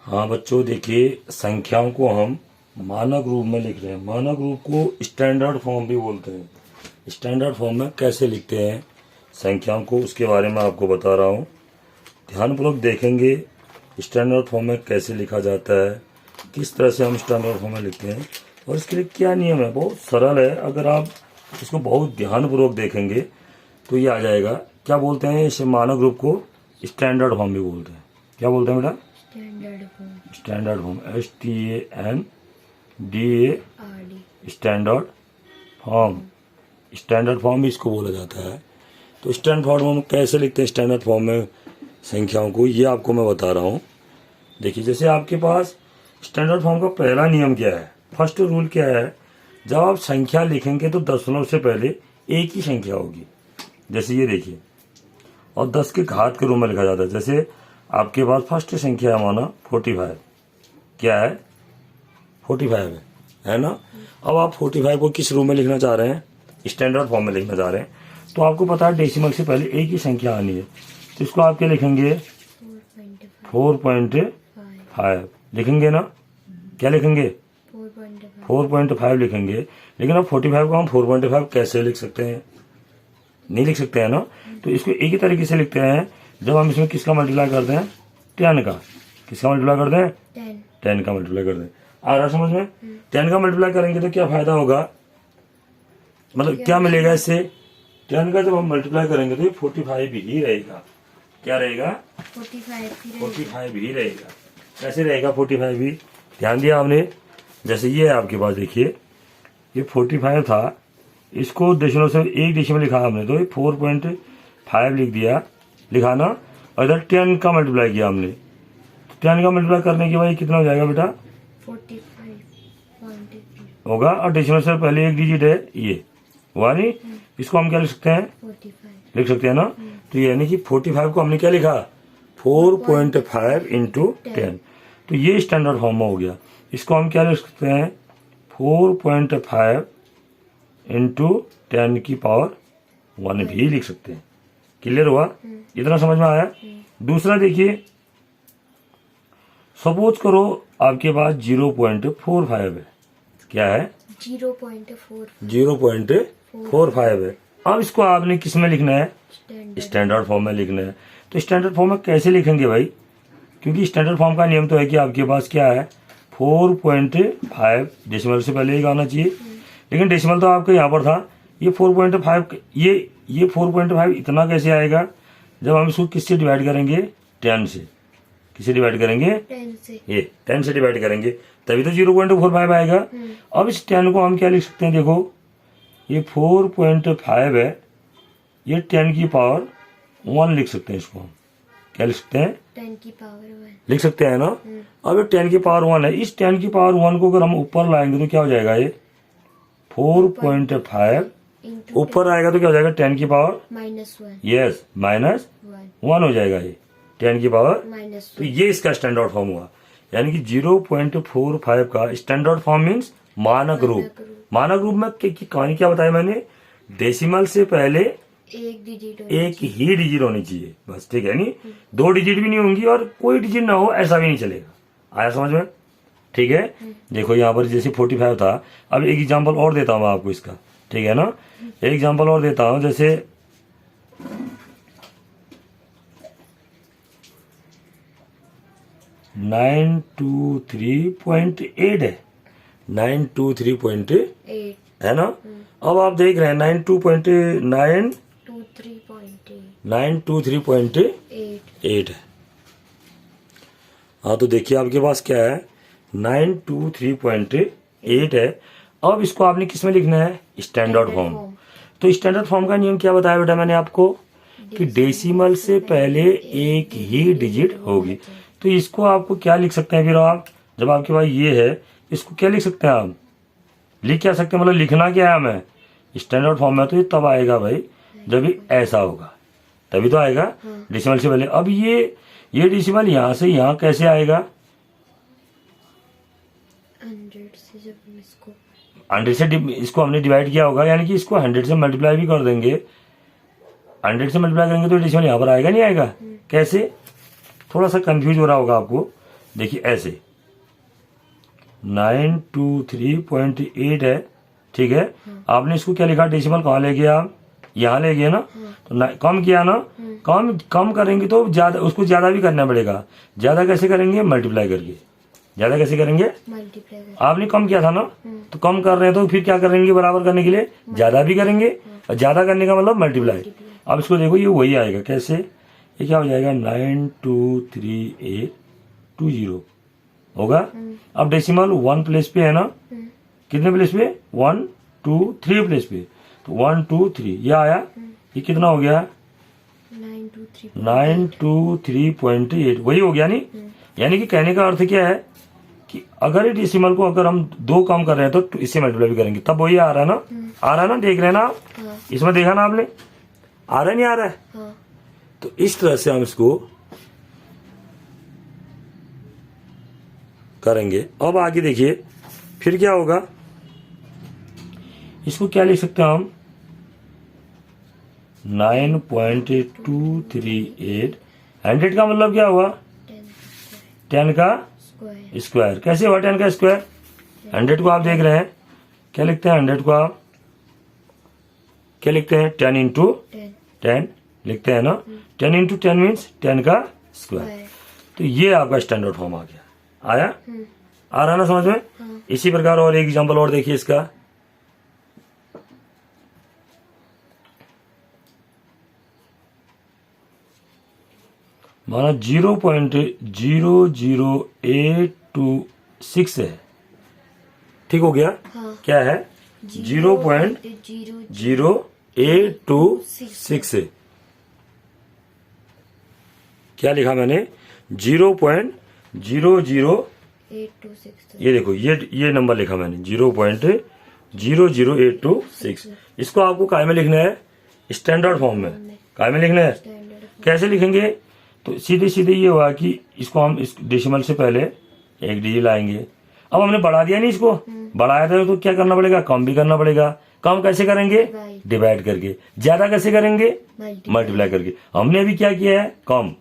हाँ बच्चों, देखिए संख्याओं को हम मानक रूप में लिख रहे हैं। मानक रूप को स्टैंडर्ड फॉर्म भी बोलते हैं। स्टैंडर्ड फॉर्म में कैसे लिखते हैं संख्याओं को, उसके बारे में आपको बता रहा हूँ। ध्यानपूर्वक देखेंगे स्टैंडर्ड फॉर्म में कैसे लिखा जाता है, किस तरह से हम स्टैंडर्ड फॉर्म में लिखते हैं और इसके लिए क्या नियम है। बहुत सरल है, अगर आप इसको बहुत ध्यानपूर्वक देखेंगे तो ये आ जाएगा। क्या बोलते हैं इस मानक रूप को? स्टैंडर्ड फॉर्म भी बोलते हैं। क्या बोलते हैं बेटा? Standard form, STANDARD, standard form. Standard form भी इसको बोला जाता है। तो स्टैंडर्ड फॉर्म हम कैसे लिखते हैं स्टैंडर्ड फॉर्म में संख्याओं को, ये आपको मैं बता रहा हूँ। देखिए, जैसे आपके पास स्टैंडर्ड फॉर्म का पहला नियम क्या है, फर्स्ट रूल क्या है? जब आप संख्या लिखेंगे तो दशमलव से पहले एक ही संख्या होगी। जैसे ये देखिए, और 10 के घात के रूप में लिखा जाता है। जैसे आपके पास फर्स्ट संख्या है माना 45। क्या है? 45 है ना। अब आप 45 को किस रूप में लिखना चाह रहे हैं? स्टैंडर्ड फॉर्म में लिखना चाह रहे हैं। तो आपको पता है डेसिमल से पहले एक ही संख्या आनी है, तो इसको आप क्या लिखेंगे? 4.5 लिखेंगे ना। क्या लिखेंगे? 4.5 लिखेंगे। लेकिन अब 45 को हम 4.5 कैसे लिख सकते हैं? नहीं लिख सकते हैं ना। तो इसको एक ही तरीके से लिखते हैं, जब हम इसमें किसका मल्टीप्लाई करते हैं? 10 का। किसका मल्टीप्लाई करते हैं? 10 का मल्टीप्लाई करते हैं। आ रहा समझ में? 10 का मल्टीप्लाई करेंगे तो क्या फायदा होगा, मतलब क्या मिलेगा इससे? 10 का जब हम मल्टीप्लाई करेंगे तो ये 45 ही रहेगा। क्या रहेगा? 45 ही रहेगा। कैसे रहेगा 45 भी? ध्यान दिया आपने? जैसे ये है आपके पास, देखिए ये 45 था, इसको दशमलव से एक दशमलव लिखा हमने तो 4.5 लिख दिया, लिखा ना। और इधर 10 का मल्टीप्लाई किया हमने। 10 का मल्टीप्लाई करने के बाद कितना हो जाएगा बेटा? 45 होगा। और दशमलव से पहले एक डिजिट है, ये हुआ नहीं। इसको हम क्या लिख सकते हैं? 45 लिख सकते हैं ना। तो ये यानी कि 45 को हमने क्या लिखा? 4.5 इंटू 10। तो ये स्टैंडर्ड फॉर्म में हो गया। इसको हम क्या लिख सकते हैं? 4.5 इंटू 10 की पावर 1 भी लिख सकते हैं। क्लियर हुआ? इतना समझ में आया? दूसरा देखिए, सपोज करो आपके पास 0.45 है। क्या है? 0.45 है। अब इसको आपने किस में लिखना है? स्टैंडर्ड फॉर्म में लिखना है। तो स्टैंडर्ड फॉर्म में कैसे लिखेंगे भाई? क्योंकि स्टैंडर्ड फॉर्म का नियम तो है कि आपके पास क्या है? 4.5 डेसिमल से पहले एक आना चाहिए। लेकिन डेसिमल तो आपका यहाँ पर था। ये 4.5, ये 4.5 इतना कैसे आएगा? जब हम इसको किससे डिवाइड करेंगे? 10 से। किससे डिवाइड करेंगे? 10 से। ये 10 से डिवाइड करेंगे तभी तो 0.45 आएगा। अब इस 10 को हम क्या लिख सकते हैं? देखो, ये 4.5 है, ये 10 की पावर 1 लिख सकते हैं। इसको हम क्या लिख सकते हैं? 10 की पावर 1 लिख सकते हैं ना। अब ये 10 की पावर 1 है। इस 10 की पावर 1 को अगर हम ऊपर लाएंगे तो क्या हो जाएगा? ये 4.5 ऊपर आएगा तो क्या हो जाएगा? 10 की पावर -1। यस, -1 हो जाएगा ये 10 की पावर -1। तो ये इसका स्टैंडर्ड फॉर्म हुआ। यानी कि 0.45 का स्टैंडर्ड फॉर्म मीन्स मानक रूप। मानक रूप में की कहानी क्या बताया मैंने? डेसिमल से पहले एक ही डिजिट होनी चाहिए बस, ठीक है? नहीं 2 डिजिट भी नहीं होंगी और कोई डिजिट ना हो, ऐसा भी नहीं चलेगा। आया समझ में? ठीक है। देखो यहाँ पर जैसे 45 था। अब एक एग्जांपल और देता हूँ मैं आपको इसका, ठीक है ना। एक एग्जांपल और देता हूँ, जैसे 923.8 है। 923.8 है ना। अब आप देख रहे हैं 923.8 है। हाँ, तो देखिए आपके पास क्या है? 923.8 है। अब इसको आपने किस में लिखना है? Standard form. तो स्टैंडर्ड फॉर्म का नियम क्या बताया बेटा मैंने आपको? कि डेसिमल से पहले एक ही डिजिट होगी। तो इसको आपको क्या लिख सकते हैं फिर आप? जब आपके पास ये है, इसको क्या लिख सकते हैं आप? लिख क्या सकते हैं? मतलब लिखना क्या है हमें स्टैंडर्ड फॉर्म में? तो ये तब आएगा भाई जब ये ऐसा होगा, तभी तो आएगा डेसिमल से पहले। अब ये डेसिमल यहाँ से यहाँ कैसे आएगा? 100 से। जब हम इसको 100 से इसको हमने डिवाइड किया होगा, यानी कि इसको 100 से मल्टीप्लाई भी कर देंगे। 100 से मल्टीप्लाई करेंगे तो डेसिमल यहाँ पर आएगा नहीं आएगा? कैसे? थोड़ा सा कंफ्यूज हो रहा होगा आपको, देखिए ऐसे 923.8 है, ठीक है। आपने इसको क्या लिखा, डेसिमल कहाँ ले गया आप, यहाँ ले गए ना, तो कम किया ना, कम करेंगे तो ज्यादा, उसको ज्यादा भी करना पड़ेगा। ज्यादा कैसे करेंगे, मल्टीप्लाई करके। ज्यादा कैसे करेंगे, मल्टीप्लाई करके। आपने कम किया था ना, तो कम कर रहे हैं तो फिर क्या करेंगे, बराबर करने के लिए ज्यादा भी करेंगे, और ज्यादा करने का मतलब मल्टीप्लाई। अब इसको देखो, ये वही आएगा, कैसे, ये क्या हो जाएगा, 923.820 होगा। अब डेसिमल 1 प्लेस पे है ना, कितने प्लेस पे, 1 2 3 प्लेस पे, तो 1 2 3 ये आया, ये कितना हो गया, 923.8 वही हो गया नहीं। यानी कि कहने का अर्थ क्या है कि अगर ये डेसिमल को अगर हम 2 कम कर रहे हैं तो इससे मल्टीप्लाई भी करेंगे, तब वही आ रहा है ना, आ रहा है ना, देख रहे हैं ना आप, इसमें देखा ना आपने, आ रहा है नहीं आ रहा है। तो इस तरह से हम इसको करेंगे। अब आगे देखिए फिर क्या होगा, इसको क्या लिख सकते हैं हम, 9.238, 100 का मतलब क्या हुआ, 10 का स्क्वायर। कैसे हुआ 10 का स्क्वायर, 100 को आप देख रहे हैं, क्या लिखते हैं 100 को आप, क्या लिखते हैं, 10 इंटू 10 लिखते हैं ना, 10 इंटू 10 मीन्स 10 का स्क्वायर। तो ये आपका स्टैंडर्ड फॉर्म आ गया, आया, आ रहा ना समझ में। इसी प्रकार और एक एग्जांपल और देखिए इसका, माना 0.00826 है, ठीक हो गया। क्या है, 0.00826 है, क्या लिखा मैंने, 0.00826, ये देखो, ये नंबर लिखा मैंने 0.00826। इसको आपको काय में लिखना है, स्टैंडर्ड फॉर्म में, काय में लिखना है। कैसे लिखेंगे, तो सीधे सीधे ये हुआ कि इसको हम इस डेसिमल से पहले एक डिजिट लाएंगे। अब हमने बढ़ा दिया नहीं, इसको बढ़ाया था तो क्या करना पड़ेगा, कम भी करना पड़ेगा। कम कैसे करेंगे, डिवाइड करके। ज्यादा कैसे करेंगे, मल्टीप्लाई करके। हमने अभी क्या किया है, कम।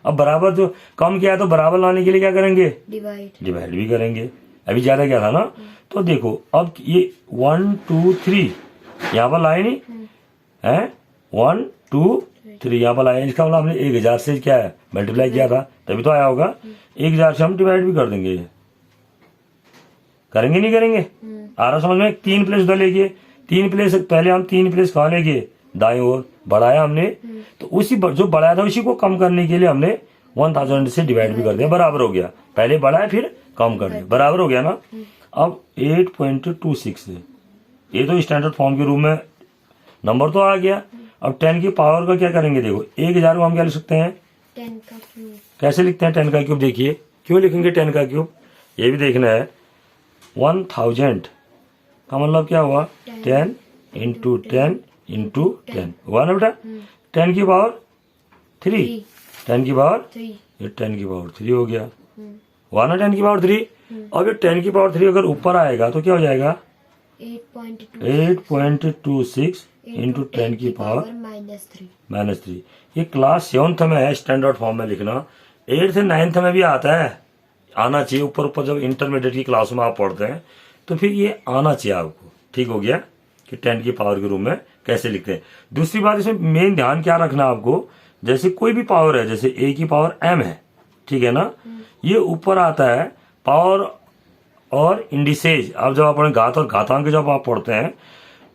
अब बराबर जो कम किया है तो बराबर लाने के लिए क्या करेंगे, डिवाइड भी करेंगे। अभी ज्यादा क्या था ना, तो देखो अब ये 1 2 3 यहाँ पर लाए नहीं है, 1 2 3 यहाँ पर लाए, इसका मतलब हमने 1000 से क्या है, मल्टीप्लाई किया था, तभी तो आया होगा। 1000 से हम डिवाइड भी कर देंगे, ये करेंगे नहीं करेंगे, आ रहा समझ में। 3 प्लेस उधर लेके, 3 प्लेस पहले हम 3 प्लेस कहाँ लेके, दाएं ओर बढ़ाया हमने, तो उसी जो बढ़ाया था उसी को कम करने के लिए हमने 1000 से डिवाइड भी कर दिया, बराबर हो गया। पहले बढ़ाया फिर कम कर दिया, बराबर हो गया ना। अब 8.26 है, ये तो स्टैंडर्ड फॉर्म के रूप में नंबर तो आ गया। अब 10 की पावर का क्या करेंगे, देखो 1000 को हम क्या लिख सकते हैं, 10 का क्यूब। कैसे लिखते हैं 10 का क्यूब, देखिए क्यों लिखेंगे 10 का क्यूब, ये भी देखना है। 1000 का मतलब क्या हुआ, 10 इंटू 10 इंटू 10 हुआ ना बेटा। 10 की पावर 3, 10 की पावर 3, ये 10 की पावर 3 हो गया, हुआ ना 10 की पावर 3। अब ये 10 की पावर 3 अगर ऊपर आएगा तो क्या हो जाएगा, 8.26 इंटू 10 की पावर -3। ये क्लास 7th में है, स्टैंडर्ड फॉर्म में लिखना। 8th 9th में भी आता है, आना चाहिए ऊपर ऊपर। जब इंटरमीडिएट की क्लास में आप पढ़ते हैं तो फिर ये आना चाहिए आपको, ठीक हो गया, कि 10 की पावर के रूप में कैसे लिखते हैं। दूसरी बात, इसमें मेन ध्यान क्या रखना आपको, जैसे कोई भी पावर है, जैसे a की पावर m है, ठीक है ना, ये ऊपर आता है पावर और इंडिसेज। अब जब आप घात और घातांक जब आप पढ़ते हैं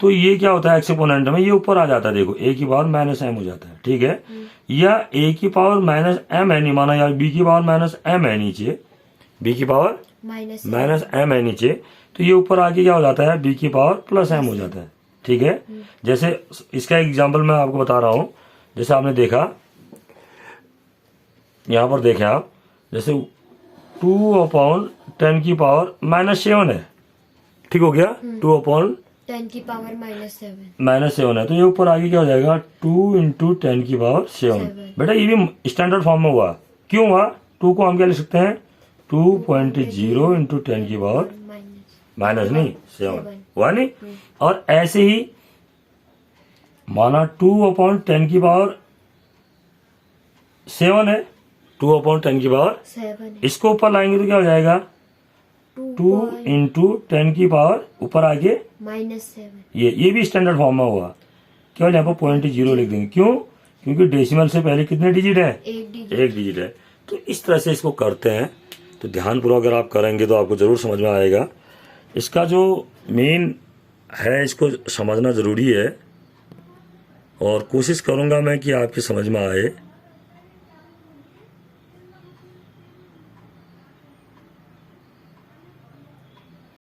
तो ये क्या होता है, एक्सपोनेंट में ये ऊपर आ जाता है, देखो a की पावर -m हो जाता है, ठीक है। या a की पावर -m है नहीं माना, या b की पावर -m है नीचे, b की पावर -m है नीचे, तो ये ऊपर आके क्या हो जाता है, b की पावर +m हो जाता है, ठीक है। जैसे इसका एग्जाम्पल मैं आपको बता रहा हूं, जैसे आपने देखा यहां पर देखें आप, जैसे 2/10 की पावर -7 है, ठीक हो गया, 2/10 की पावर -7 है, तो ये ऊपर आगे क्या हो जाएगा, 2 इंटू 10 की पावर 7। बेटा ये भी स्टैंडर्ड फॉर्म में हुआ, क्यों हुआ, 2 को हम क्या लिख सकते हैं, 2.0 इंटू 10 की पावर -7 हुआ नहीं। और ऐसे ही माना 2/10 की पावर 7 है, 2/10 की पावर, 7 इसको ऊपर लाएंगे तो क्या हो जाएगा 2 इंटू 10 की पावर ऊपर आके -7 ये भी स्टैंडर्ड फॉर्म में हुआ, केवल यहाँ पर पॉइंट 0 लिख देंगे। क्यों? क्योंकि डेसिमल से पहले कितने डिजिट है? एक डिजिट। एक डिजिट है। तो इस तरह से इसको करते हैं। तो ध्यानपूर्वक अगर आप करेंगे तो आपको जरूर समझ में आएगा। इसका जो मेन है इसको समझना जरूरी है और कोशिश करूंगा मैं कि आपकी समझ में आए।